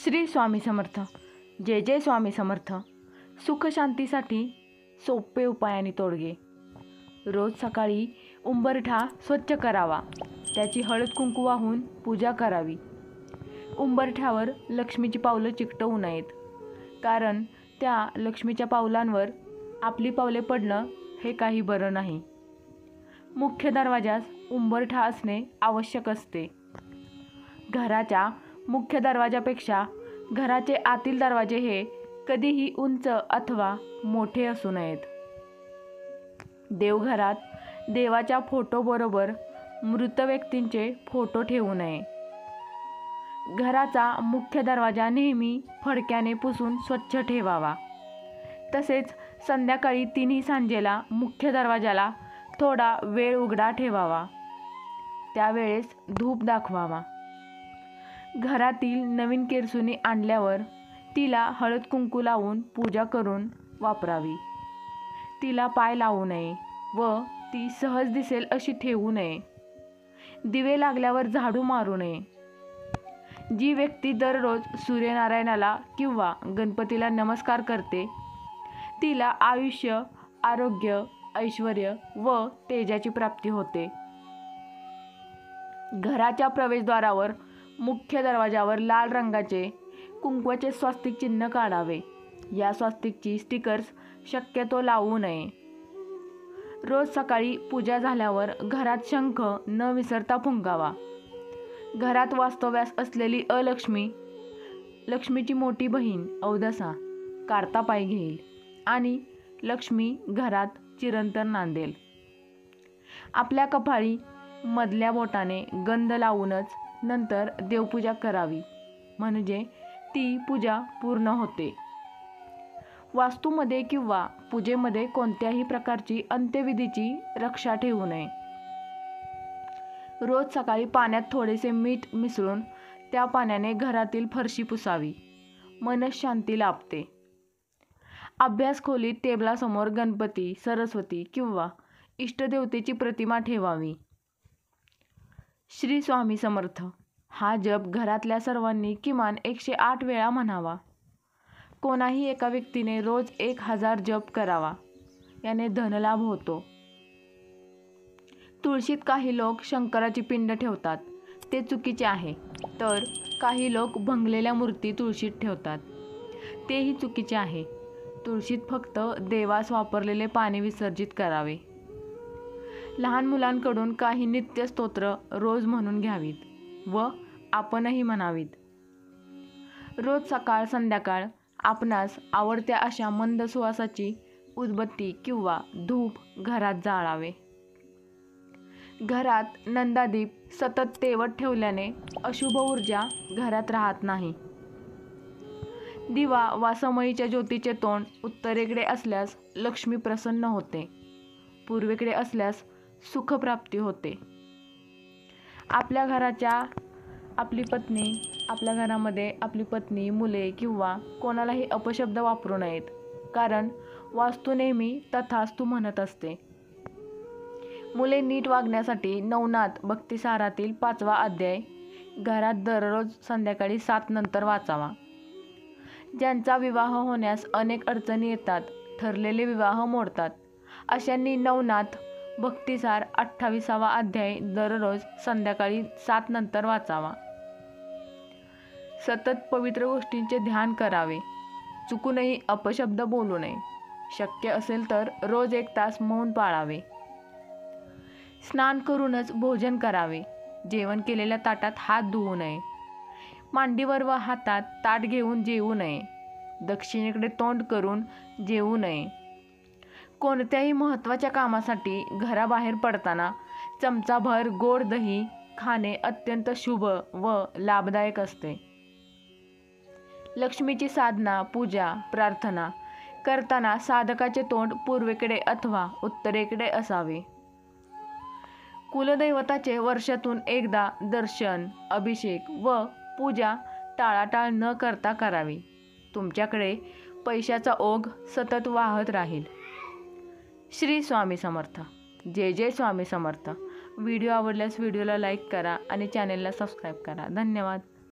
श्री स्वामी समर्थ. जय जय स्वामी समर्थ. सुख शांतीसाठी सोपे उपाय आणि तोडगे. रोज सकाळी उंबरठा स्वच्छ करावा, त्याची हळद कुंकू वाहून पूजा करावी. उंबरठ्यावर लक्ष्मीची पावलं चिकटवू नयेत, कारण त्या लक्ष्मीच्या पावलांवर आपली पावले पडणं हे काही बरं नाही. मुख्य दरवाजास उंबरठा असणे आवश्यक असते. घराच्या मुख्य दरवाजापेक्षा घराचे आतील दरवाजे हे कधीही उंच अथवा मोठे असू नयेत. देवघरात देवाच्या फोटोबरोबर मृत व्यक्तींचे फोटो ठेवू नये. घराचा मुख्य दरवाजा नेहमी फडक्याने पुसून स्वच्छ ठेवावा. तसेच संध्याकाळी तिन्ही सांजेला मुख्य दरवाजाला थोडा वेळ उघडा ठेवावा. त्यावेळेस धूप दाखवावा. घरातील नवीन केरसुणी आणल्यावर तिला हळद कुंकू लावून पूजा करून वापरावी. तिला पाय लावू नये व ती सहज दिसेल अशी ठेवू नये. दिवे लागल्यावर झाडू मारू नये. जी व्यक्ती दररोज सूर्यनारायणाला किंवा गणपतीला नमस्कार करते तिला आयुष्य, आरोग्य, ऐश्वर्य व तेजाची प्राप्ती होते. घराच्या प्रवेशद्वारावर मुख्य दरवाजावर लाल रंगाचे कुंकवाचे स्वास्तिक चिन्ह काढावे. या स्वास्तिकची स्टिकर्स शक्यतो लावू नये. रोज सकाळी पूजा झाल्यावर घरात शंख न विसरता फुंकावा. घरात वास्तव्यास असलेली अलक्ष्मी, लक्ष्मीची मोठी बहीण अवदसा काढता पाय घेईल आणि लक्ष्मी घरात चिरंतन नांदेल. आपल्या कपाळी मधल्या बोटाने गंध लावूनच नंतर देवपूजा करावी, म्हणजे ती पूजा पूर्ण होते. वास्तूमध्ये किंवा पूजेमध्ये कोणत्याही प्रकारची अंत्यविधीची रक्षा ठेवू नये. रोज सकाळी पाण्यात थोडेसे मीठ मिसळून त्या पाण्याने घरातील फरशी पुसावी. मनःशांती लाभते. अभ्यास खोलीत टेबलासमोर गणपती, सरस्वती किंवा इष्टदेवतेची प्रतिमा ठेवावी. श्री स्वामी समर्थ हा जप घरातल्या सर्वांनी किमान 108 वेळा म्हणावा. कोणाही एका व्यक्तीने रोज 1000 जप करावा. याने धनलाभ होतो. तुळशीत काही लोक शंकराची पिंड ठेवतात, ते चुकीचे आहे. तर काही लोक भंगलेल्या मूर्ती तुळशीत ठेवतात, तेही चुकीचे आहे. तुळशीत फक्त देवास वापरलेले पाणी विसर्जित करावे. लहान मुलांकडून काही नित्य स्तोत्र रोज म्हणून घ्यावीत व आपणही म्हणावीत. रोज सकाळ संध्याकाळ आपणास आवडत्या अशा मंद सुवासाची उदबत्ती किंवा धूप घरात जाळावे. घरात नंदादीप सतत तेवत ठेवल्याने अशुभ ऊर्जा घरात राहत नाही. दिवा वा समईच्या ज्योतीचे तोंड उत्तरेकडे असल्यास लक्ष्मी प्रसन्न होते. पूर्वेकडे असल्यास सुखप्राप्ती होते. आपल्या घरामध्ये आपली पत्नी, मुले किंवा कोणालाही अपशब्द वापरू नयेत, कारण वास्तू नेहमी तथास्तु म्हणत असते. मुले नीट वागण्यासाठी नवनाथ भक्तिसारातील 5वा अध्याय घरात दररोज संध्याकाळी 7 नंतर वाचावा. ज्यांचा विवाह होण्यास अनेक अडचणी येतात, ठरलेले विवाह मोडतात, अशांनी नवनाथ भक्तिसार 28वा अध्याय दररोज संध्याकाळी 7 नंतर वाचावा. सतत पवित्र गोष्टींचे ध्यान करावे. चुकूनही अपशब्द बोलू नये. शक्य असेल तर रोज 1 तास मौन पाळावे. स्नान करूनच भोजन करावे. जेवण केलेल्या ताटात हात धुवू नये. मांडीवर व हातात ताट घेऊन जेवू नये. दक्षिणेकडे तोंड करून जेवू नये. कोणत्याही महत्त्वाच्या कामासाठी घराबाहेर पडताना चमचाभर गोड दही खाणे अत्यंत शुभ व लाभदायक असते. लक्ष्मीची साधना, पूजा, प्रार्थना करताना साधकाचे तोंड पूर्वेकडे अथवा उत्तरेकडे असावे. कुलदैवताचे वर्षातून एकदा दर्शन, अभिषेक व पूजा टाळाटाळ न करता करावी. तुमच्याकडे पैशाचा ओघ सतत वाहत राहील. श्री स्वामी समर्थ. जय जय स्वामी समर्थ. व्हिडिओ आवडल्यास व्हिडिओला लाईक करा आणि चॅनेलला सबस्क्राईब करा. धन्यवाद.